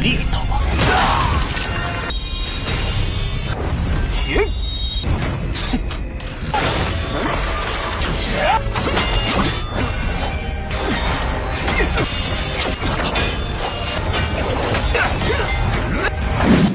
猎头啊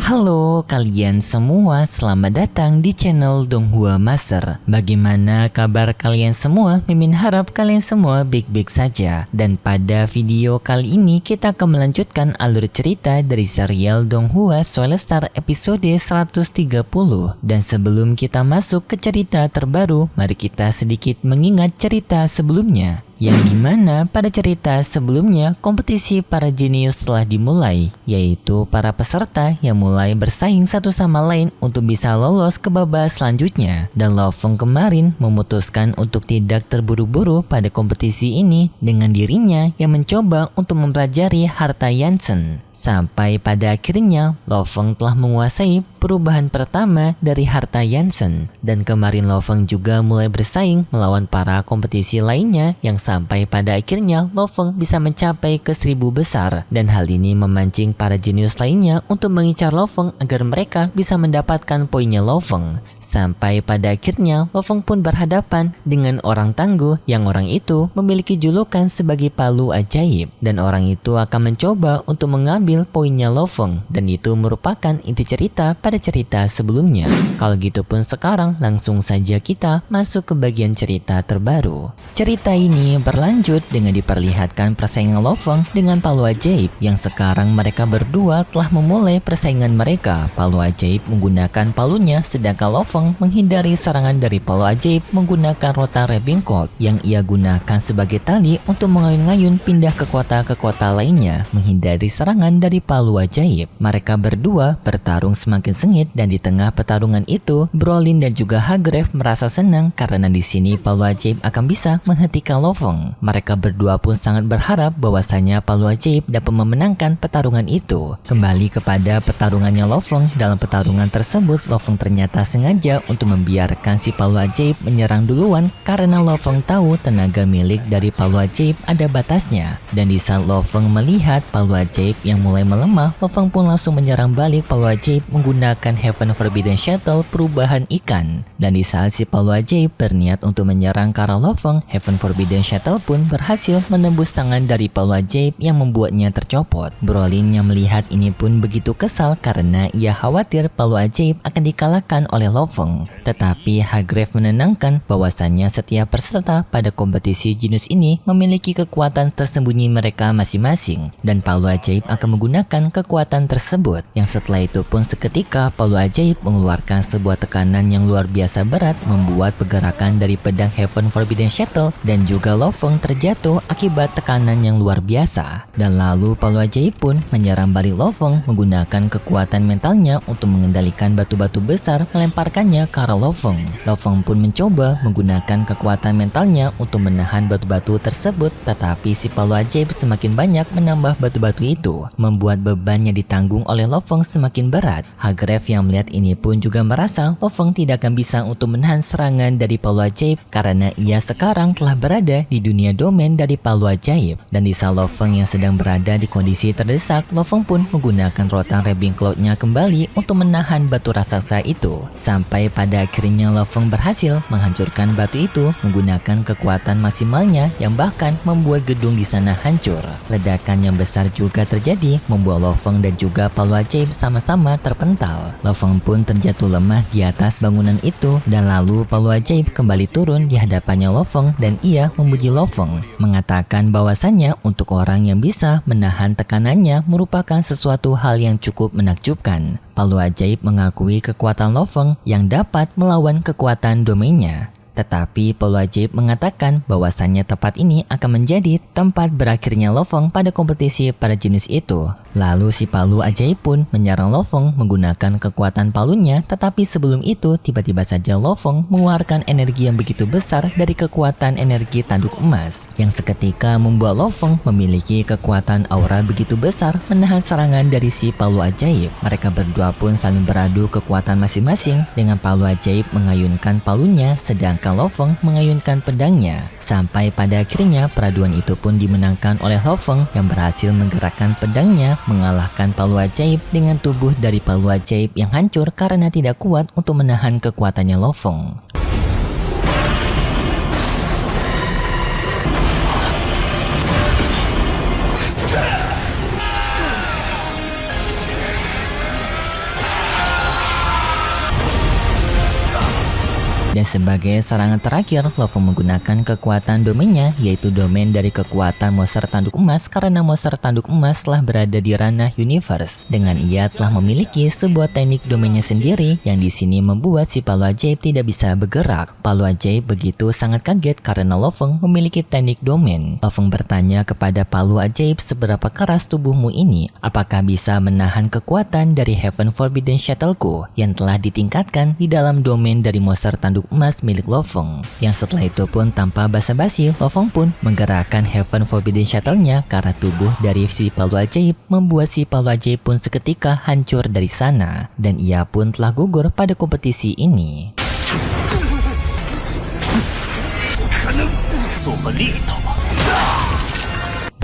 ！Halo kalian semua, selamat datang di channel Donghua Master. Bagaimana kabar kalian semua? Mimin harap kalian semua baik-baik saja. Dan pada video kali ini kita akan melanjutkan alur cerita dari serial Donghua Soulstar episode 130. Dan sebelum kita masuk ke cerita terbaru, mari kita sedikit mengingat cerita sebelumnya. Yang dimana pada cerita sebelumnya kompetisi para jenius telah dimulai, yaitu para peserta yang mulai bersaing satu sama lain untuk bisa lolos ke babak selanjutnya. Dan Lo Feng kemarin memutuskan untuk tidak terburu-buru pada kompetisi ini dengan dirinya yang mencoba untuk mempelajari harta Yansen. Sampai pada akhirnya Lo Feng telah menguasai perubahan pertama dari harta Yansen. Dan kemarin Lo Feng juga mulai bersaing melawan para kompetisi lainnya yang sampai pada akhirnya Lo Feng bisa mencapai ke 1000 besar. Dan hal ini memancing para jenius lainnya untuk mengincar Lo Feng agar mereka bisa mendapatkan poinnya Lo Feng. Sampai pada akhirnya Lo Feng pun berhadapan dengan orang tangguh yang orang itu memiliki julukan sebagai palu ajaib. Dan orang itu akan mencoba untuk mengambil poinnya Lo Feng. Dan itu merupakan inti cerita pada cerita sebelumnya. Kalau gitu pun sekarang langsung saja kita masuk ke bagian cerita terbaru. Cerita ini berlanjut dengan diperlihatkan persaingan Lo Feng dengan palu ajaib yang sekarang mereka berdua telah memulai persaingan mereka. Palu ajaib menggunakan palunya sedangkan Lo Feng menghindari serangan dari palu ajaib menggunakan rotan Rebing Cloud yang ia gunakan sebagai tali untuk mengayun-ngayun pindah ke kota lainnya menghindari serangan dari palu ajaib. Mereka berdua bertarung semakin sengit dan di tengah pertarungan itu Brolin dan juga Hargrave merasa senang karena di sini palu ajaib akan bisa menghentikan Lo Feng. Mereka berdua pun sangat berharap bahwasanya palu ajaib dapat memenangkan pertarungan itu. Kembali kepada pertarungannya Lo Feng, dalam pertarungan tersebut Lo Feng ternyata sengaja untuk membiarkan si palu ajaib menyerang duluan karena Lo Feng tahu tenaga milik dari palu ajaib ada batasnya. Dan di saat Lo Feng melihat palu ajaib yang mulai melemah, Lo Feng pun langsung menyerang balik palu ajaib menggunakan Heaven Forbidden Shuttle perubahan ikan. Dan di saat si palu ajaib berniat untuk menyerang ke arah Lo Feng, Heaven Forbidden Shuttle pun berhasil menembus tangan dari palu ajaib yang membuatnya tercopot. Brolin yang melihat ini pun begitu kesal karena ia khawatir palu ajaib akan dikalahkan oleh Lo Feng. Tetapi Hargrave menenangkan bahwasannya setiap peserta pada kompetisi jenius ini memiliki kekuatan tersembunyi mereka masing-masing dan palu ajaib akan menggunakan kekuatan tersebut. Yang setelah itu pun seketika palu ajaib mengeluarkan sebuah tekanan yang luar biasa berat membuat pergerakan dari pedang Heaven Forbidden Shuttle dan juga Lo Feng terjatuh akibat tekanan yang luar biasa. Dan lalu palu ajaib pun menyerang balik Lo Feng menggunakan kekuatan mentalnya untuk mengendalikan batu-batu besar melemparkannya ke arah Lo Feng. Lo Feng pun mencoba menggunakan kekuatan mentalnya untuk menahan batu-batu tersebut, tetapi si palu ajaib semakin banyak menambah batu-batu itu, membuat beban yang ditanggung oleh Lo Feng semakin berat. Hargrave yang melihat ini pun juga merasa Lo Feng tidak akan bisa untuk menahan serangan dari palu ajaib karena ia sekarang telah berada di dunia domain dari palu ajaib. Dan di saat Lo Feng yang sedang berada di kondisi terdesak, Lo Feng pun menggunakan rotan Rebing Cloud-nya kembali untuk menahan batu raksasa itu. Sampai pada akhirnya Lo Feng berhasil menghancurkan batu itu menggunakan kekuatan maksimalnya yang bahkan membuat gedung di sana hancur. Ledakan yang besar juga terjadi membuat Lo Feng dan juga palu ajaib sama-sama terpental. Lo Feng pun terjatuh lemah di atas bangunan itu dan lalu palu ajaib kembali turun di hadapannya Lo Feng dan ia memuji Lo Feng, mengatakan bahwasannya untuk orang yang bisa menahan tekanannya merupakan sesuatu hal yang cukup menakjubkan. Palu ajaib mengakui kekuatan Lo Feng yang dapat melawan kekuatan domainnya. Tetapi palu ajaib mengatakan bahwasannya tempat ini akan menjadi tempat berakhirnya Lo Feng pada kompetisi para jenius itu. Lalu si palu ajaib pun menyerang Lo Feng menggunakan kekuatan palunya, tetapi sebelum itu tiba-tiba saja Lo Feng mengeluarkan energi yang begitu besar dari kekuatan energi tanduk emas yang seketika membuat Lo Feng memiliki kekuatan aura begitu besar menahan serangan dari si palu ajaib. Mereka berdua pun saling beradu kekuatan masing-masing dengan palu ajaib mengayunkan palunya sedangkan ketika Lo Feng mengayunkan pedangnya. Sampai pada akhirnya peraduan itu pun dimenangkan oleh Lo Feng yang berhasil menggerakkan pedangnya mengalahkan palu ajaib dengan tubuh dari palu ajaib yang hancur karena tidak kuat untuk menahan kekuatannya Lo Feng. Dan sebagai serangan terakhir, Lo Feng menggunakan kekuatan domainnya, yaitu domain dari kekuatan monster tanduk emas karena monster tanduk emas telah berada di ranah universe. Dengan ia telah memiliki sebuah teknik domainnya sendiri yang di sini membuat si palu ajaib tidak bisa bergerak. Palu ajaib begitu sangat kaget karena Lo Feng memiliki teknik domain. Lo Feng bertanya kepada palu ajaib seberapa keras tubuhmu ini, apakah bisa menahan kekuatan dari Heaven Forbidden Shuttleku yang telah ditingkatkan di dalam domain dari monster tanduk emas milik Lo Feng. Yang setelah itu pun tanpa basa-basi, Lo Feng pun menggerakkan Heaven Forbidden Shuttle-nya karena tubuh dari si palu ajaib membuat si palu ajaib pun seketika hancur dari sana. Dan ia pun telah gugur pada kompetisi ini.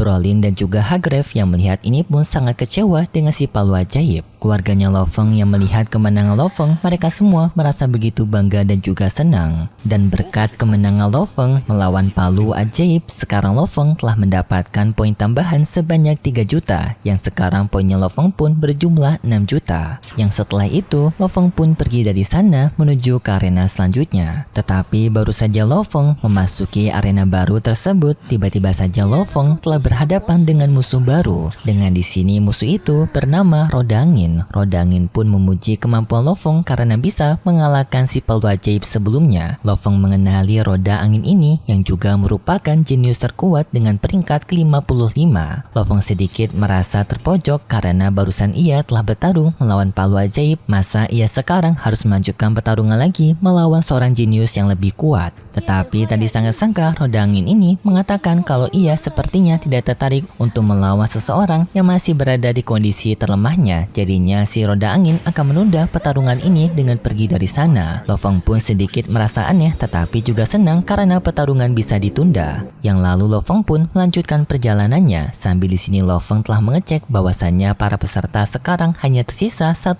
Brolin dan juga Hargrave yang melihat ini pun sangat kecewa dengan si palu ajaib. Keluarganya Lo Feng yang melihat kemenangan Lo Feng, mereka semua merasa begitu bangga dan juga senang. Dan berkat kemenangan Lo Feng melawan palu ajaib, sekarang Lo Feng telah mendapatkan poin tambahan sebanyak 3 juta, yang sekarang poinnya Lo Feng pun berjumlah 6 juta. Yang setelah itu, Lo Feng pun pergi dari sana menuju ke arena selanjutnya. Tetapi baru saja Lo Feng memasuki arena baru tersebut, tiba-tiba saja Lo Feng telah berhadapan dengan musuh baru. Dengan di sini musuh itu bernama Roda Angin. Roda Angin pun memuji kemampuan Lo Feng karena bisa mengalahkan si palu ajaib sebelumnya. Lo Feng mengenali Roda Angin ini yang juga merupakan jenius terkuat dengan peringkat ke-55. Lo Feng sedikit merasa terpojok karena barusan ia telah bertarung melawan palu ajaib, masa ia sekarang harus melanjutkan pertarungan lagi melawan seorang jenius yang lebih kuat. Tetapi tadi sangat-sangka Roda Angin ini mengatakan kalau ia sepertinya tidak tertarik untuk melawan seseorang yang masih berada di kondisi terlemahnya. Jadinya si Roda Angin akan menunda pertarungan ini dengan pergi dari sana. Lo Feng pun sedikit merasa aneh tetapi juga senang karena pertarungan bisa ditunda. Yang lalu Lo Feng pun melanjutkan perjalanannya. Sambil di sini Lo Feng telah mengecek bahwasannya para peserta sekarang hanya tersisa 1,7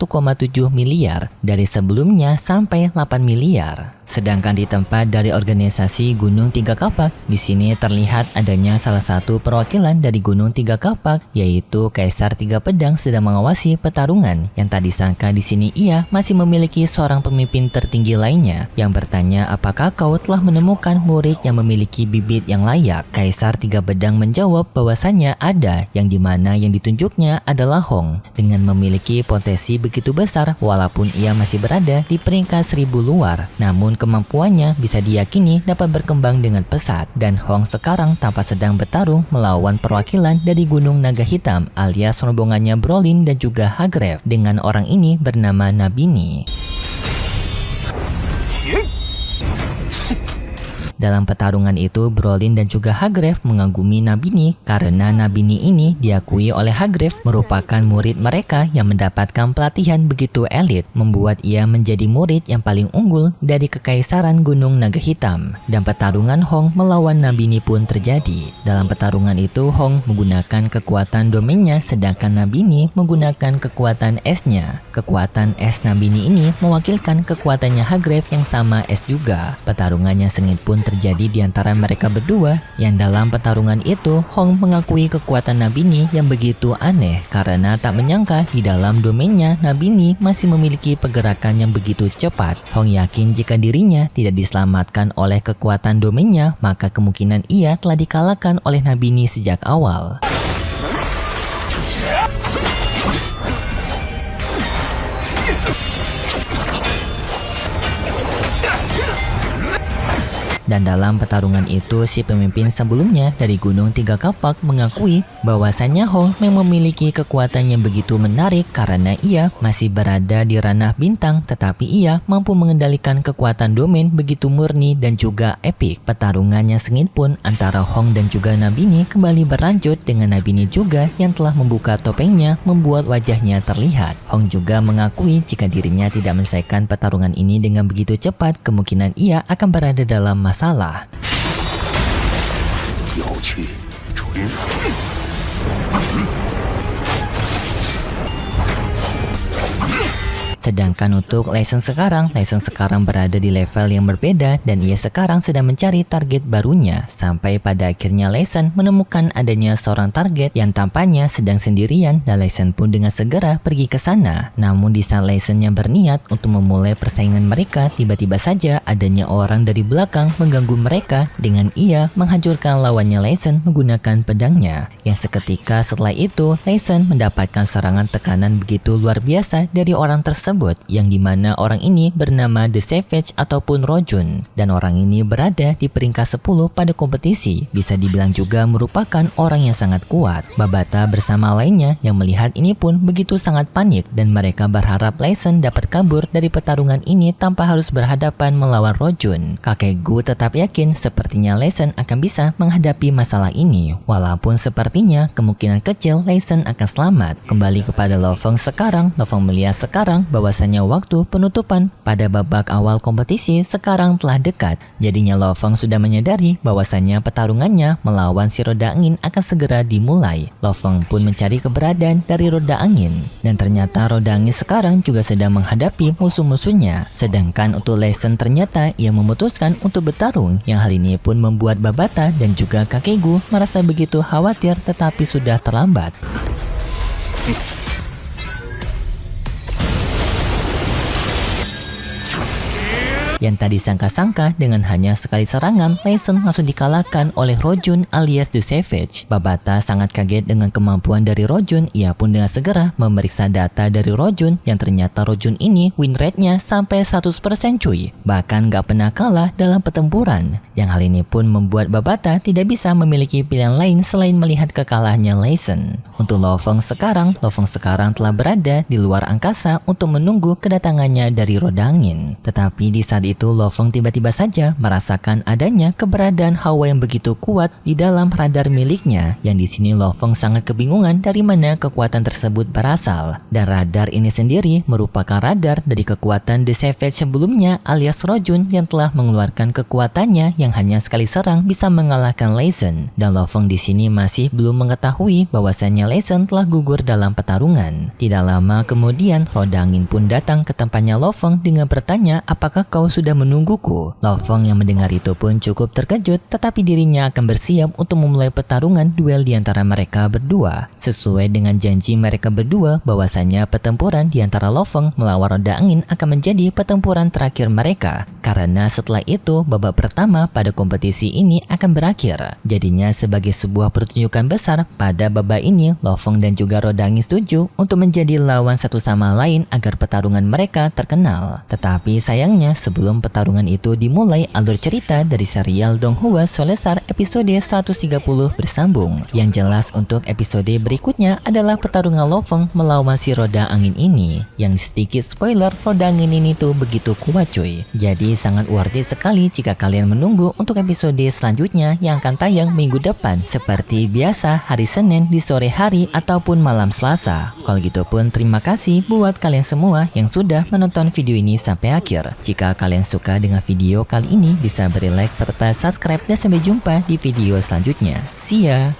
miliar dari sebelumnya sampai 8 miliar. Sedangkan di tempat dari organisasi Gunung Tiga Kapak, di sini terlihat adanya salah satu perwakilan dari Gunung Tiga Kapak, yaitu Kaisar Tiga Pedang sedang mengawasi pertarungan. Yang tak disangka di sini ia masih memiliki seorang pemimpin tertinggi lainnya yang bertanya apakah kau telah menemukan murid yang memiliki bibit yang layak. Kaisar Tiga Pedang menjawab bahwasannya ada, yang dimana yang ditunjuknya adalah Hong dengan memiliki potensi begitu besar walaupun ia masih berada di peringkat 1000 luar. Namun kemampuannya bisa diyakini dapat berkembang dengan pesat, dan Hong sekarang tampak sedang bertarung melawan perwakilan dari Gunung Naga Hitam alias rombongannya Brolin dan juga Hargrave dengan orang ini bernama Nabini. Dalam pertarungan itu, Brolin dan juga Hargrave mengagumi Nabini karena Nabini ini diakui oleh Hargrave merupakan murid mereka yang mendapatkan pelatihan begitu elit, membuat ia menjadi murid yang paling unggul dari Kekaisaran Gunung Naga Hitam. Dan pertarungan Hong melawan Nabini pun terjadi. Dalam pertarungan itu, Hong menggunakan kekuatan domainnya sedangkan Nabini menggunakan kekuatan esnya. Kekuatan es Nabini ini mewakilkan kekuatannya Hargrave yang sama es juga. Pertarungannya sengit pun terjadi di antara mereka berdua, yang dalam pertarungan itu Hong mengakui kekuatan Nabini yang begitu aneh karena tak menyangka di dalam domainnya Nabini masih memiliki pergerakan yang begitu cepat. Hong yakin jika dirinya tidak diselamatkan oleh kekuatan domainnya, maka kemungkinan ia telah dikalahkan oleh Nabini sejak awal. Dan dalam pertarungan itu, si pemimpin sebelumnya dari Gunung Tiga Kapak mengakui bahwasannya Hong memang memiliki kekuatan yang begitu menarik karena ia masih berada di ranah bintang, tetapi ia mampu mengendalikan kekuatan domain begitu murni dan juga epik. Pertarungannya sengit pun antara Hong dan juga Nabini kembali berlanjut dengan Nabini juga yang telah membuka topengnya membuat wajahnya terlihat. Hong juga mengakui jika dirinya tidak menyelesaikan pertarungan ini dengan begitu cepat, kemungkinan ia akan berada dalam masalah. Sedangkan untuk Lei Sen sekarang berada di level yang berbeda dan ia sekarang sedang mencari target barunya. Sampai pada akhirnya Lei Sen menemukan adanya seorang target yang tampaknya sedang sendirian dan Lei Sen pun dengan segera pergi ke sana. Namun di saat Lei Sen yang berniat untuk memulai persaingan mereka, tiba-tiba saja adanya orang dari belakang mengganggu mereka dengan ia menghancurkan lawannya Lei Sen menggunakan pedangnya. Yang seketika setelah itu Lei Sen mendapatkan serangan tekanan begitu luar biasa dari orang tersebut, yang dimana orang ini bernama The Savage ataupun Rojun, dan orang ini berada di peringkat 10 pada kompetisi, bisa dibilang juga merupakan orang yang sangat kuat. Babata bersama lainnya yang melihat ini pun begitu sangat panik dan mereka berharap Lei Sen dapat kabur dari pertarungan ini tanpa harus berhadapan melawan Rojun. Kakek Gu tetap yakin sepertinya Lei Sen akan bisa menghadapi masalah ini, walaupun sepertinya kemungkinan kecil Lei Sen akan selamat. Kembali kepada Lo Feng sekarang, Lo Feng melihat sekarang bahwasanya waktu penutupan pada babak awal kompetisi sekarang telah dekat. Jadinya Lo Feng sudah menyadari bahwasanya pertarungannya melawan si roda angin akan segera dimulai. Lo Feng pun mencari keberadaan dari roda angin, dan ternyata roda angin sekarang juga sedang menghadapi musuh-musuhnya. Sedangkan untuk Lei Sen ternyata ia memutuskan untuk bertarung, yang hal ini pun membuat Babata dan juga kakek Gu merasa begitu khawatir, tetapi sudah terlambat. Yang tadi sangka-sangka dengan hanya sekali serangan, Lei Sen langsung dikalahkan oleh Rojun alias The Savage. Babata sangat kaget dengan kemampuan dari Rojun. Ia pun dengan segera memeriksa data dari Rojun, yang ternyata Rojun ini win rate-nya sampai 100% cuy. Bahkan gak pernah kalah dalam pertempuran. Yang hal ini pun membuat Babata tidak bisa memiliki pilihan lain selain melihat kekalahannya Lei Sen. Untuk Lo Feng sekarang telah berada di luar angkasa untuk menunggu kedatangannya dari roda angin. Tetapi di saat itu Lo Feng tiba-tiba saja merasakan adanya keberadaan hawa yang begitu kuat di dalam radar miliknya, yang di sini Lo Feng sangat kebingungan dari mana kekuatan tersebut berasal. Dan radar ini sendiri merupakan radar dari kekuatan The Savage sebelumnya alias Rojun, yang telah mengeluarkan kekuatannya yang hanya sekali serang bisa mengalahkan Lei Sen. Dan Lo Feng di sini masih belum mengetahui bahwasannya Lei Sen telah gugur dalam pertarungan. Tidak lama kemudian roda angin pun datang ke tempatnya Lo Feng dengan bertanya, apakah kau sudah menungguku? Lo Feng yang mendengar itu pun cukup terkejut, tetapi dirinya akan bersiap untuk memulai pertarungan duel di antara mereka berdua. Sesuai dengan janji mereka berdua bahwasanya pertempuran di antara Lo Feng melawan roda angin akan menjadi pertempuran terakhir mereka, karena setelah itu babak pertama pada kompetisi ini akan berakhir. Jadinya sebagai sebuah pertunjukan besar pada babak ini, Lo Feng dan juga roda angin setuju untuk menjadi lawan satu sama lain agar pertarungan mereka terkenal. Tetapi sayangnya sebelum pertarungan itu dimulai, alur cerita dari serial Donghua Solestar episode 130 bersambung. Yang jelas untuk episode berikutnya adalah pertarungan Lo Feng melawan si roda angin ini. Yang sedikit spoiler, roda angin ini tuh begitu kuat cuy. Jadi sangat worth it sekali jika kalian menunggu untuk episode selanjutnya yang akan tayang minggu depan. Seperti biasa hari Senin di sore hari ataupun malam Selasa. Kalau gitu pun terima kasih buat kalian semua yang sudah menonton video ini sampai akhir. Jika kalian suka dengan video kali ini, bisa beri like serta subscribe, dan sampai jumpa di video selanjutnya. See ya!